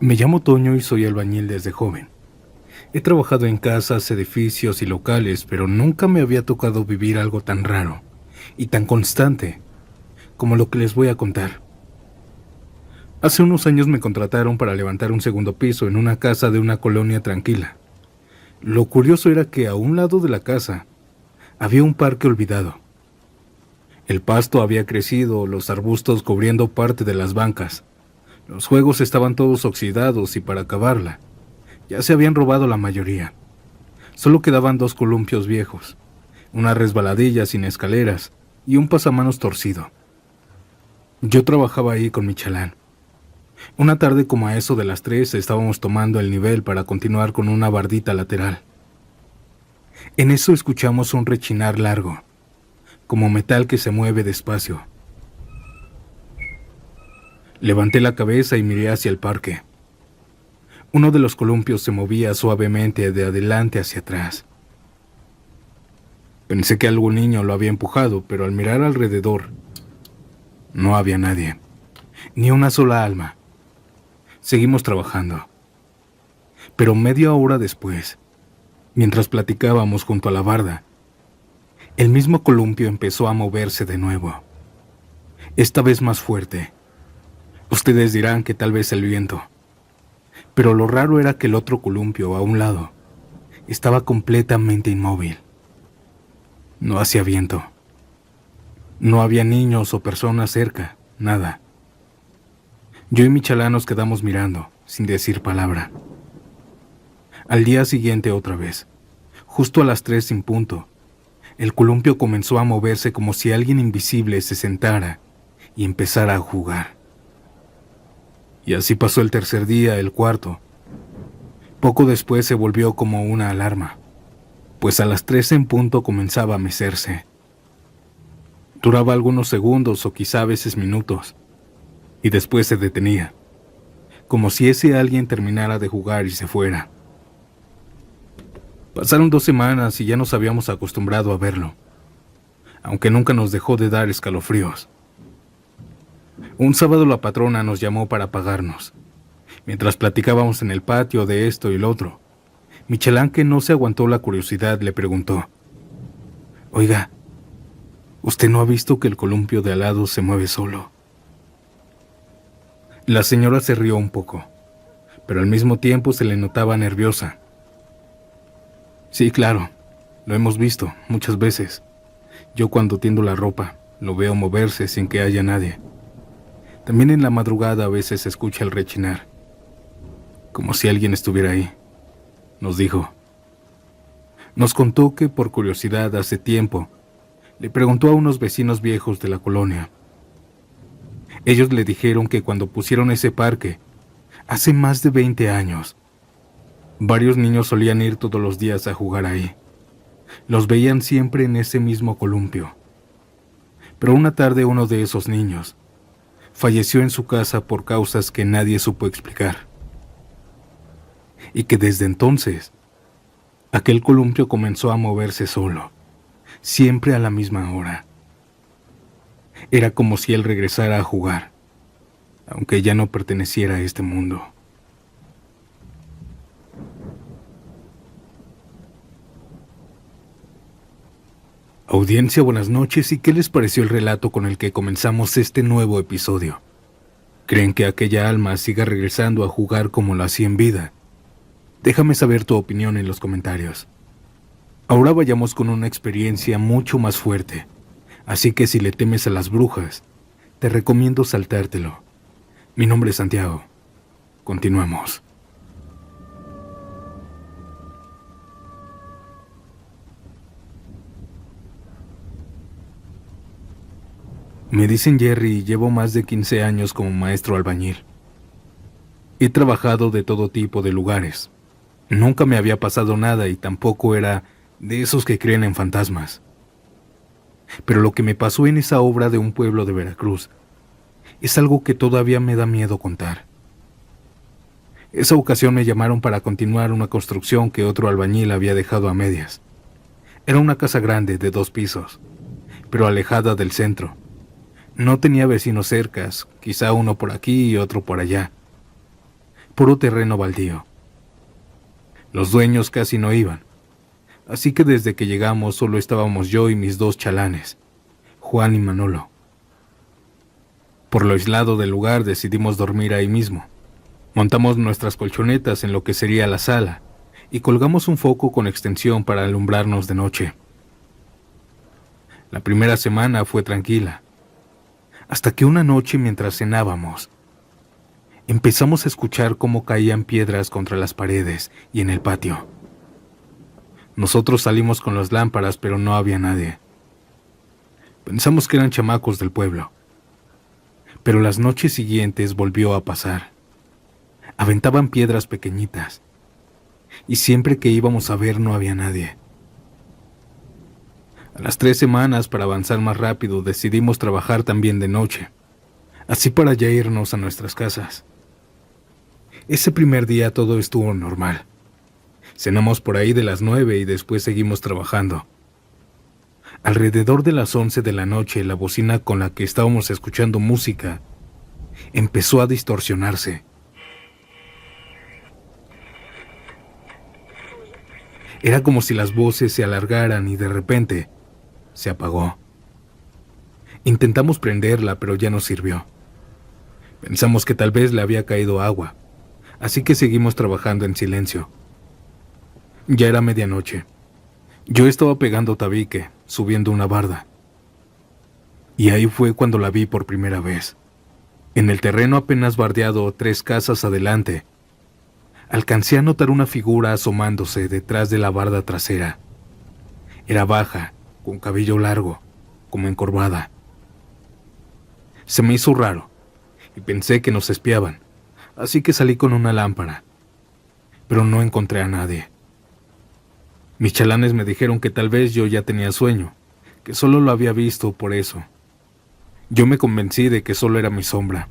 Me llamo Toño y soy albañil desde joven. He trabajado en casas, edificios y locales, pero nunca me había tocado vivir algo tan raro y tan constante como lo que les voy a contar. Hace unos años me contrataron para levantar un segundo piso en una casa de una colonia tranquila. Lo curioso era que a un lado de la casa había un parque olvidado. El pasto había crecido, los arbustos cubriendo parte de las bancas. Los juegos estaban todos oxidados y para acabarla, ya se habían robado la mayoría. Solo quedaban dos columpios viejos, una resbaladilla sin escaleras y un pasamanos torcido. Yo trabajaba ahí con mi chalán. Una tarde como a eso de las 3 estábamos tomando el nivel para continuar con una bardita lateral. En eso escuchamos un rechinar largo, como metal que se mueve despacio. Levanté la cabeza y miré hacia el parque. Uno de los columpios se movía suavemente de adelante hacia atrás. Pensé que algún niño lo había empujado, pero al mirar alrededor, no había nadie, ni una sola alma. Seguimos trabajando. Pero media hora después, mientras platicábamos junto a la barda, el mismo columpio empezó a moverse de nuevo, esta vez más fuerte. Ustedes dirán que tal vez el viento, pero lo raro era que el otro columpio, a un lado, estaba completamente inmóvil. No hacía viento. No había niños o personas cerca, nada. Yo y mi chalán nos quedamos mirando, sin decir palabra. Al día siguiente otra vez, justo a las 3 en punto, el columpio comenzó a moverse como si alguien invisible se sentara y empezara a jugar. Y así pasó el tercer día, el cuarto. Poco después se volvió como una alarma, pues a las 3 en punto comenzaba a mecerse. Duraba algunos segundos o quizá a veces minutos, y después se detenía, como si ese alguien terminara de jugar y se fuera. Pasaron 2 semanas y ya nos habíamos acostumbrado a verlo, aunque nunca nos dejó de dar escalofríos. Un sábado la patrona nos llamó para pagarnos. Mientras platicábamos en el patio de esto y lo otro, mi chalán, que no se aguantó la curiosidad, le preguntó: «Oiga, ¿usted no ha visto que el columpio de al lado se mueve solo?» La señora se rió un poco, pero al mismo tiempo se le notaba nerviosa. «Sí, claro, lo hemos visto muchas veces. Yo cuando tiendo la ropa, lo veo moverse sin que haya nadie. También en la madrugada a veces se escucha el rechinar, como si alguien estuviera ahí», nos dijo. Nos contó que por curiosidad hace tiempo le preguntó a unos vecinos viejos de la colonia. Ellos le dijeron que cuando pusieron ese parque, hace más de 20 años, varios niños solían ir todos los días a jugar ahí. Los veían siempre en ese mismo columpio. Pero una tarde uno de esos niños falleció en su casa por causas que nadie supo explicar. Y que desde entonces, aquel columpio comenzó a moverse solo, siempre a la misma hora. Era como si él regresara a jugar, aunque ya no perteneciera a este mundo. Audiencia, buenas noches. ¿Y qué les pareció el relato con el que comenzamos este nuevo episodio? ¿Creen que aquella alma siga regresando a jugar como lo hacía en vida? Déjame saber tu opinión en los comentarios. Ahora vayamos con una experiencia mucho más fuerte, así que si le temes a las brujas, te recomiendo saltártelo. Mi nombre es Santiago. Continuemos. Me dicen Jerry y llevo más de 15 años como maestro albañil. He trabajado de todo tipo de lugares. Nunca me había pasado nada y tampoco era de esos que creen en fantasmas. Pero lo que me pasó en esa obra de un pueblo de Veracruz es algo que todavía me da miedo contar. Esa ocasión me llamaron para continuar una construcción que otro albañil había dejado a medias. Era una casa grande de 2 pisos, pero alejada del centro. No tenía vecinos cercas, quizá uno por aquí y otro por allá. puro terreno baldío. Los dueños casi no iban, así que desde que llegamos solo estábamos yo y mis dos chalanes, Juan y Manolo. Por lo aislado del lugar decidimos dormir ahí mismo. Montamos nuestras colchonetas en lo que sería la sala y colgamos un foco con extensión para alumbrarnos de noche. La primera semana fue tranquila, hasta que una noche mientras cenábamos, empezamos a escuchar cómo caían piedras contra las paredes y en el patio. Nosotros salimos con las lámparas, pero no había nadie. Pensamos que eran chamacos del pueblo. Pero las noches siguientes volvió a pasar. Aventaban piedras pequeñitas, y siempre que íbamos a ver no había nadie. A las 3 semanas, para avanzar más rápido, decidimos trabajar también de noche, así para ya irnos a nuestras casas. Ese primer día todo estuvo normal. Cenamos por ahí de las 9 y después seguimos trabajando. Alrededor de las 11 de la noche, la bocina con la que estábamos escuchando música empezó a distorsionarse. Era como si las voces se alargaran y de repente se apagó. Intentamos prenderla, pero ya no sirvió. Pensamos que tal vez le había caído agua, así que seguimos trabajando en silencio. Ya era medianoche. Yo estaba pegando tabique, subiendo una barda. Y ahí fue cuando la vi por primera vez. En el terreno apenas bardeado 3 casas adelante, alcancé a notar una figura asomándose detrás de la barda trasera. Era baja, con cabello largo, como encorvada. Se me hizo raro, y pensé que nos espiaban, así que salí con una lámpara, pero no encontré a nadie. Mis chalanes me dijeron que tal vez yo ya tenía sueño, que solo lo había visto por eso. Yo me convencí de que solo era mi sombra.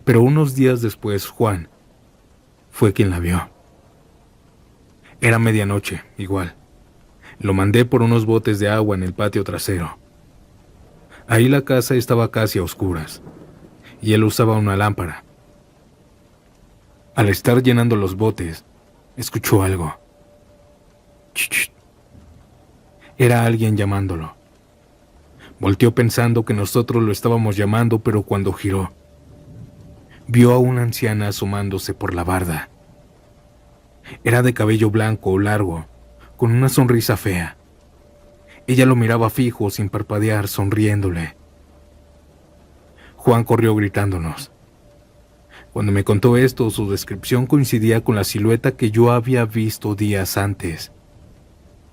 Pero unos días después, Juan fue quien la vio. Era medianoche, igual. Lo mandé por unos botes de agua en el patio trasero. Ahí la casa estaba casi a oscuras, y él usaba una lámpara. Al estar llenando los botes, escuchó algo. Ch. Era alguien llamándolo. Volteó pensando que nosotros lo estábamos llamando, pero cuando giró, vio a una anciana asomándose por la barda. Era de cabello blanco largo, con una sonrisa fea. Ella lo miraba fijo, sin parpadear, sonriéndole. Juan corrió gritándonos. Cuando me contó esto, su descripción coincidía con la silueta que yo había visto días antes.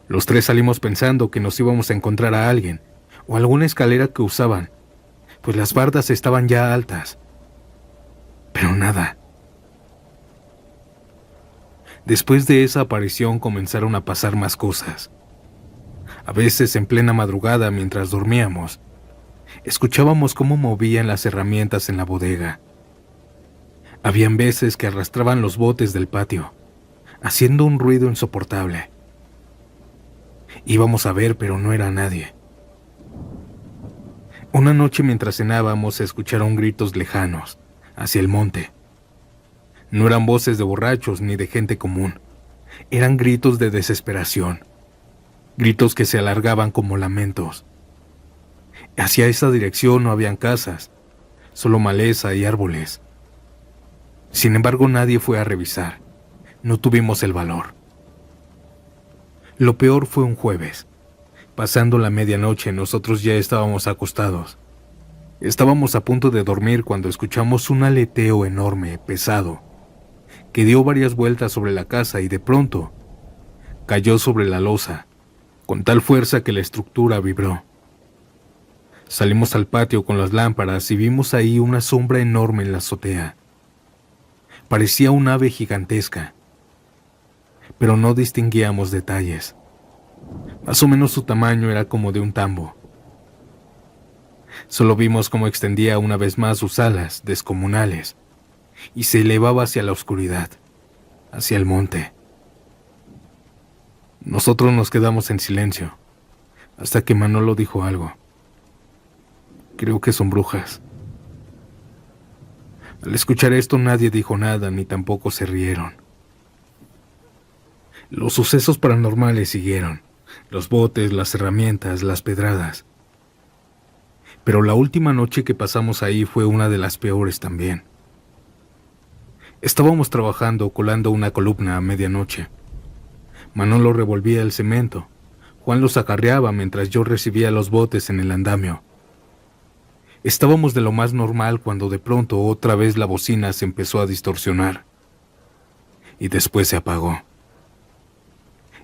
Los 3 salimos pensando que nos íbamos a encontrar a alguien, o alguna escalera que usaban, pues las bardas estaban ya altas. Pero nada. Después de esa aparición comenzaron a pasar más cosas. A veces, en plena madrugada, mientras dormíamos, escuchábamos cómo movían las herramientas en la bodega. Habían veces que arrastraban los botes del patio, haciendo un ruido insoportable. Íbamos a ver, pero no era nadie. Una noche mientras cenábamos se escucharon gritos lejanos, hacia el monte. No eran voces de borrachos ni de gente común. Eran gritos de desesperación. Gritos que se alargaban como lamentos. Hacia esa dirección no habían casas, solo maleza y árboles. Sin embargo, nadie fue a revisar. No tuvimos el valor. Lo peor fue un jueves. Pasando la medianoche, nosotros ya estábamos acostados. Estábamos a punto de dormir cuando escuchamos un aleteo enorme, pesado, que dio varias vueltas sobre la casa y de pronto cayó sobre la losa, con tal fuerza que la estructura vibró. Salimos al patio con las lámparas y vimos ahí una sombra enorme en la azotea. Parecía un ave gigantesca, pero no distinguíamos detalles. Más o menos su tamaño era como de un tambo. Solo vimos cómo extendía una vez más sus alas descomunales y se elevaba hacia la oscuridad, hacia el monte. Nosotros nos quedamos en silencio, hasta que Manolo dijo algo. Creo que son brujas. Al escuchar esto nadie dijo nada ni tampoco se rieron. Los sucesos paranormales siguieron, los botes, las herramientas, las pedradas. Pero la última noche que pasamos ahí fue una de las peores también. Estábamos trabajando colando una columna a medianoche. Manolo revolvía el cemento, Juan los acarreaba mientras yo recibía los botes en el andamio. Estábamos de lo más normal cuando de pronto otra vez la bocina se empezó a distorsionar. Y después se apagó.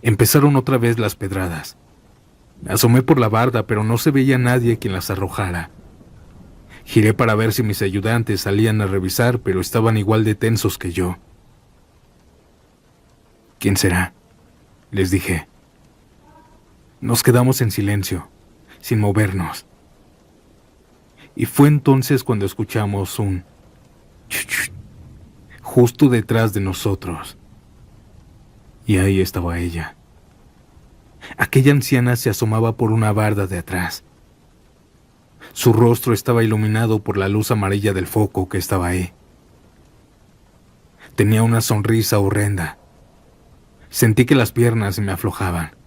Empezaron otra vez las pedradas. Me asomé por la barda, pero no se veía nadie quien las arrojara. Giré para ver si mis ayudantes salían a revisar, pero estaban igual de tensos que yo. ¿Quién será?, les dije. Nos quedamos en silencio, sin movernos. Y fue entonces cuando escuchamos un chuch justo detrás de nosotros. Y ahí estaba ella. Aquella anciana se asomaba por una barda de atrás. Su rostro estaba iluminado por la luz amarilla del foco que estaba ahí. Tenía una sonrisa horrenda. Sentí que las piernas se me aflojaban.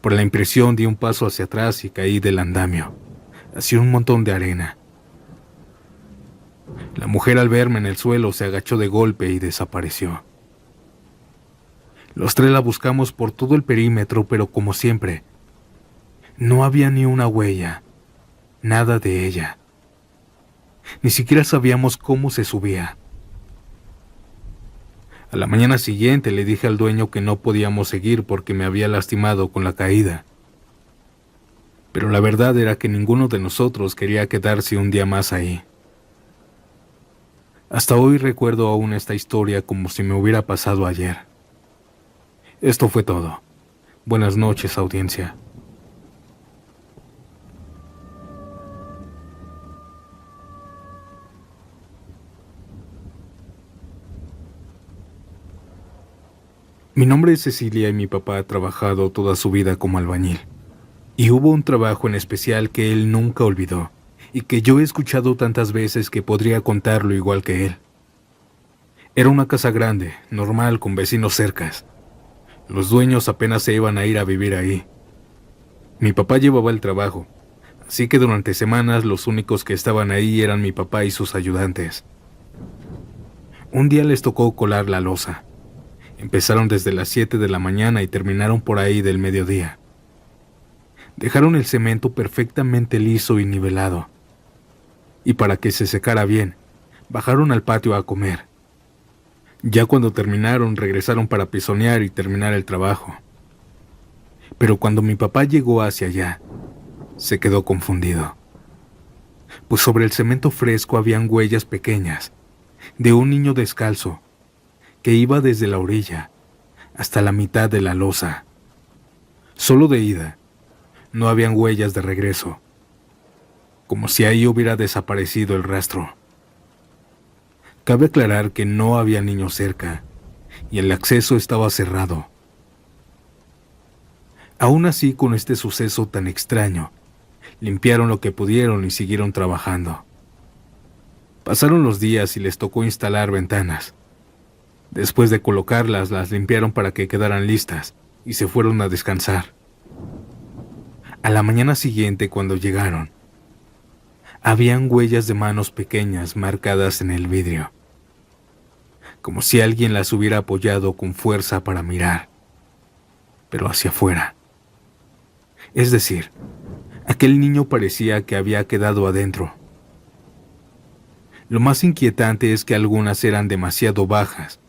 Por la impresión di un paso hacia atrás y caí del andamio, hacia un montón de arena. La mujer al verme en el suelo se agachó de golpe y desapareció. Los tres la buscamos por todo el perímetro, pero como siempre, no había ni una huella, nada de ella. Ni siquiera sabíamos cómo se subía. A la mañana siguiente le dije al dueño que no podíamos seguir porque me había lastimado con la caída. Pero la verdad era que ninguno de nosotros quería quedarse un día más ahí. Hasta hoy recuerdo aún esta historia como si me hubiera pasado ayer. Esto fue todo. Buenas noches, audiencia. Mi nombre es Cecilia y mi papá ha trabajado toda su vida como albañil. Y hubo un trabajo en especial que él nunca olvidó y que yo he escuchado tantas veces que podría contarlo igual que él. Era una casa grande, normal, con vecinos cercas. Los dueños apenas se iban a ir a vivir ahí. Mi papá llevaba el trabajo, así que durante semanas los únicos que estaban ahí eran mi papá y sus ayudantes. Un día les tocó colar la losa. Empezaron desde las 7 de la mañana y terminaron por ahí del mediodía. Dejaron el cemento perfectamente liso y nivelado. Y para que se secara bien, bajaron al patio a comer. Ya cuando terminaron, regresaron para pisonear y terminar el trabajo. Pero cuando mi papá llegó hacia allá, se quedó confundido. Pues sobre el cemento fresco habían huellas pequeñas, de un niño descalzo, que iba desde la orilla hasta la mitad de la losa. Solo de ida, no habían huellas de regreso, como si ahí hubiera desaparecido el rastro. Cabe aclarar que no había niños cerca y el acceso estaba cerrado. Aún así, con este suceso tan extraño, limpiaron lo que pudieron y siguieron trabajando. Pasaron los días y les tocó instalar ventanas. Después de colocarlas, las limpiaron para que quedaran listas y se fueron a descansar. A la mañana siguiente, cuando llegaron, habían huellas de manos pequeñas marcadas en el vidrio, como si alguien las hubiera apoyado con fuerza para mirar, pero hacia afuera. Es decir, aquel niño parecía que había quedado adentro. Lo más inquietante es que algunas eran demasiado bajas,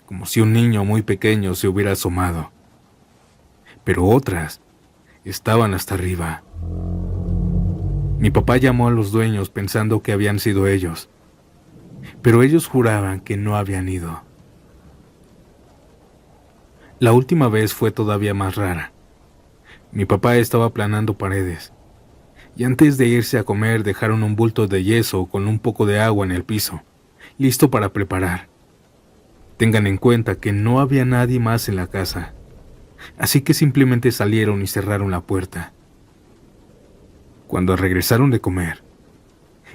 como si un niño muy pequeño se hubiera asomado. Pero otras estaban hasta arriba. Mi papá llamó a los dueños pensando que habían sido ellos, pero ellos juraban que no habían ido. La última vez fue todavía más rara. Mi papá estaba aplanando paredes, y antes de irse a comer dejaron un bulto de yeso con un poco de agua en el piso, listo para preparar. Tengan en cuenta que no había nadie más en la casa, así que simplemente salieron y cerraron la puerta. Cuando regresaron de comer,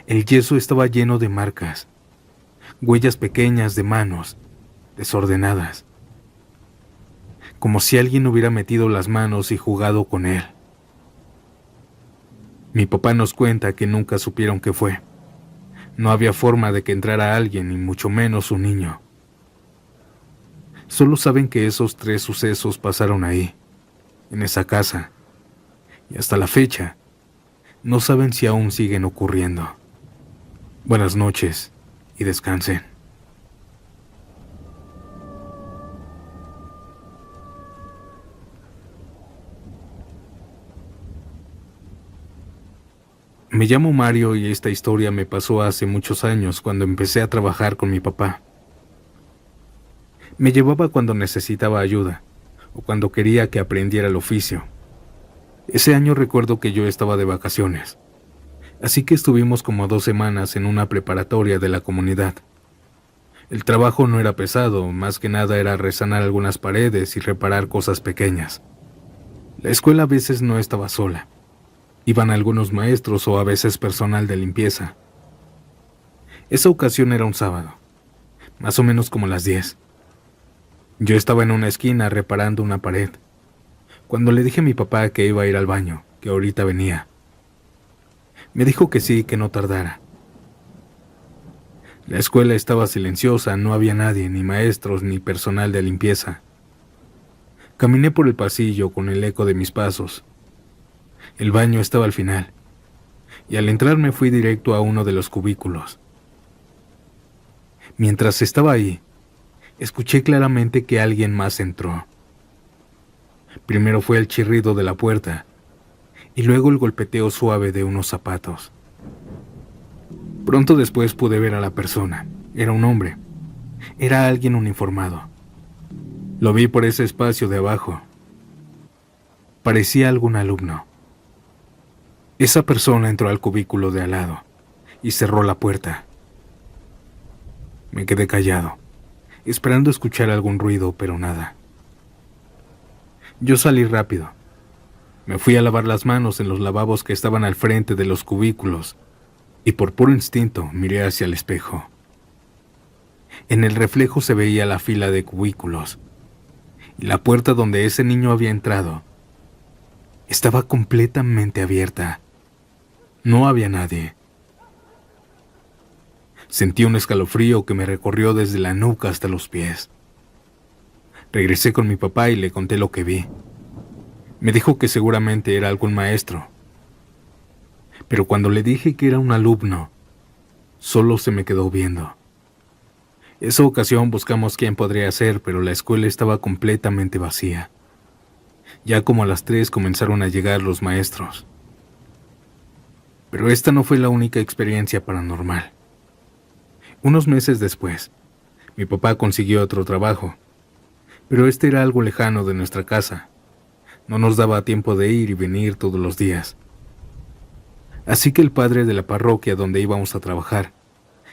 el yeso estaba lleno de marcas, huellas pequeñas de manos, desordenadas, como si alguien hubiera metido las manos y jugado con él. Mi papá nos cuenta que nunca supieron qué fue. No había forma de que entrara alguien, y mucho menos un niño. Solo saben que esos 3 sucesos pasaron ahí, en esa casa, y hasta la fecha, no saben si aún siguen ocurriendo. Buenas noches y descansen. Me llamo Mario y esta historia me pasó hace muchos años cuando empecé a trabajar con mi papá. Me llevaba cuando necesitaba ayuda o cuando quería que aprendiera el oficio. Ese año recuerdo que yo estaba de vacaciones, así que estuvimos como 2 semanas en una preparatoria de la comunidad. El trabajo no era pesado, más que nada era resanar algunas paredes y reparar cosas pequeñas. La escuela a veces no estaba sola. Iban algunos maestros o a veces personal de limpieza. Esa ocasión era un sábado, más o menos como las 10. Yo estaba en una esquina reparando una pared, cuando le dije a mi papá que iba a ir al baño, que ahorita venía. Me dijo que sí, que no tardara. La escuela estaba silenciosa, no había nadie, ni maestros ni personal de limpieza. Caminé por el pasillo con el eco de mis pasos. El baño estaba al final, y al entrar me fui directo a uno de los cubículos. Mientras estaba ahí, escuché claramente que alguien más entró. Primero fue el chirrido de la puerta, y luego el golpeteo suave de unos zapatos. Pronto después pude ver a la persona. Era un hombre. Era alguien uniformado. Lo vi por ese espacio de abajo. Parecía algún alumno. Esa persona entró al cubículo de al lado y cerró la puerta. Me quedé callado, esperando escuchar algún ruido, pero nada. Yo salí rápido. Me fui a lavar las manos en los lavabos que estaban al frente de los cubículos y por puro instinto miré hacia el espejo. En el reflejo se veía la fila de cubículos y la puerta donde ese niño había entrado estaba completamente abierta. No había nadie. Sentí un escalofrío que me recorrió desde la nuca hasta los pies. Regresé con mi papá y le conté lo que vi. Me dijo que seguramente era algún maestro. Pero cuando le dije que era un alumno, solo se me quedó viendo. Esa ocasión buscamos quién podría ser, pero la escuela estaba completamente vacía. Ya como a las 3 comenzaron a llegar los maestros. Pero esta no fue la única experiencia paranormal. Unos meses después, mi papá consiguió otro trabajo, pero este era algo lejano de nuestra casa. No nos daba tiempo de ir y venir todos los días. Así que el padre de la parroquia donde íbamos a trabajar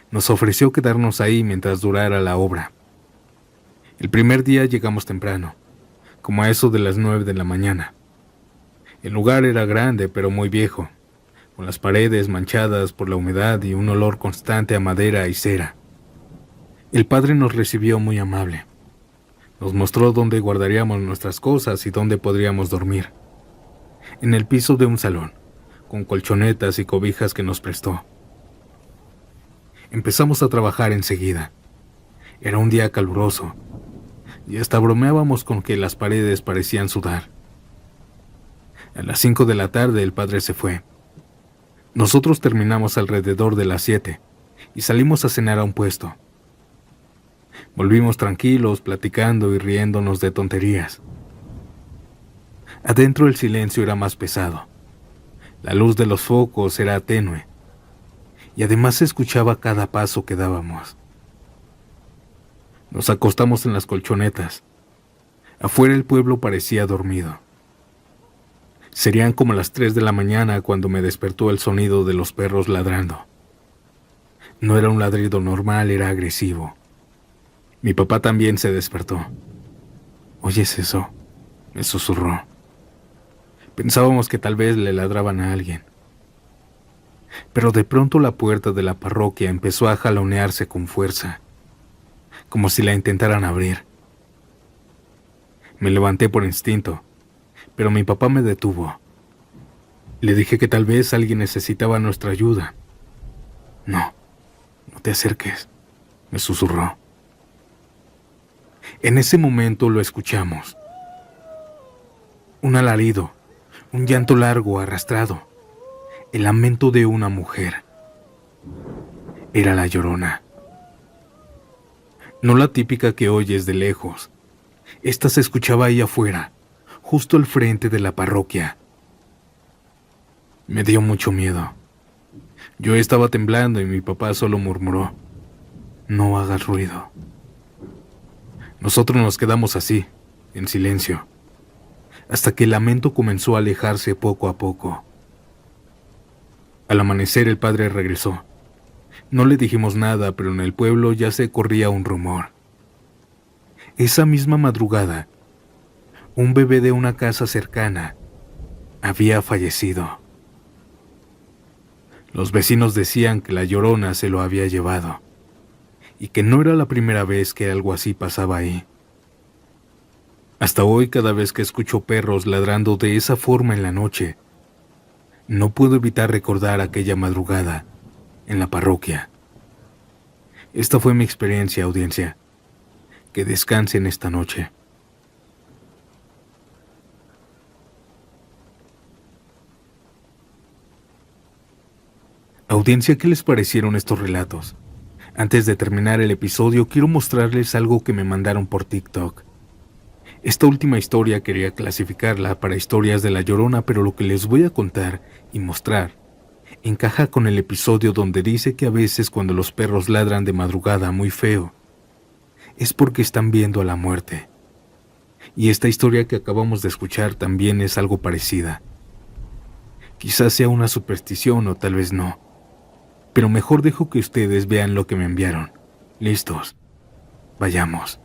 nos ofreció quedarnos ahí mientras durara la obra. El primer día llegamos temprano, como a eso de las 9 de la mañana. El lugar era grande pero muy viejo, con las paredes manchadas por la humedad y un olor constante a madera y cera. El padre nos recibió muy amable. Nos mostró dónde guardaríamos nuestras cosas y dónde podríamos dormir. En el piso de un salón, con colchonetas y cobijas que nos prestó. Empezamos a trabajar enseguida. Era un día caluroso, y hasta bromeábamos con que las paredes parecían sudar. A las 5 de la tarde el padre se fue. Nosotros terminamos alrededor de las 7 y salimos a cenar a un puesto. Volvimos tranquilos, platicando y riéndonos de tonterías. Adentro el silencio era más pesado. La luz de los focos era tenue y además se escuchaba cada paso que dábamos. Nos acostamos en las colchonetas. Afuera el pueblo parecía dormido. Serían como las 3 de la mañana cuando me despertó el sonido de los perros ladrando. No era un ladrido normal, era agresivo. Mi papá también se despertó. «¿Oyes eso?», me susurró. Pensábamos que tal vez le ladraban a alguien. pero de pronto la puerta de la parroquia empezó a jalonearse con fuerza, como si la intentaran abrir. Me levanté por instinto, pero mi papá me detuvo. Le dije que tal vez alguien necesitaba nuestra ayuda. No, no te acerques, me susurró. En ese momento lo escuchamos. Un alarido, un llanto largo, arrastrado, el lamento de una mujer. Era la Llorona. No la típica que oyes de lejos. Esta se escuchaba ahí afuera, justo al frente de la parroquia. Me dio mucho miedo. Yo estaba temblando y mi papá solo murmuró: no hagas ruido. Nosotros nos quedamos así, en silencio, hasta que el lamento comenzó a alejarse poco a poco. Al amanecer el padre regresó. No le dijimos nada, pero en el pueblo ya se corría un rumor. Esa misma madrugada, un bebé de una casa cercana había fallecido. Los vecinos decían que la Llorona se lo había llevado y que no era la primera vez que algo así pasaba ahí. Hasta hoy, cada vez que escucho perros ladrando de esa forma en la noche, no puedo evitar recordar aquella madrugada en la parroquia. Esta fue mi experiencia, audiencia. Que descansen esta noche. Audiencia, ¿qué les parecieron estos relatos? Antes de terminar el episodio, quiero mostrarles algo que me mandaron por TikTok. Esta última historia quería clasificarla para historias de la Llorona, pero lo que les voy a contar y mostrar encaja con el episodio donde dice que a veces cuando los perros ladran de madrugada muy feo, es porque están viendo a la muerte. Y esta historia que acabamos de escuchar también es algo parecida. Quizás sea una superstición o tal vez no, pero mejor dejo que ustedes vean lo que me enviaron. ¿Listos? Vayamos.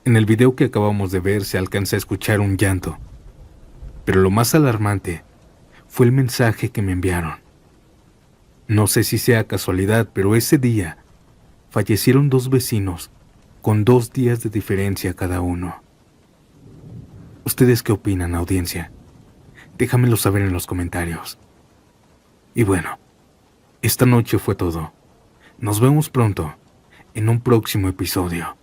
En el video que acabamos de ver se alcanza a escuchar un llanto, pero lo más alarmante fue el mensaje que me enviaron. No sé si sea casualidad, pero ese día fallecieron 2 vecinos con 2 días de diferencia cada uno. ¿Ustedes qué opinan, audiencia? Déjamelo saber en los comentarios. Y bueno, esta noche fue todo. Nos vemos pronto en un próximo episodio.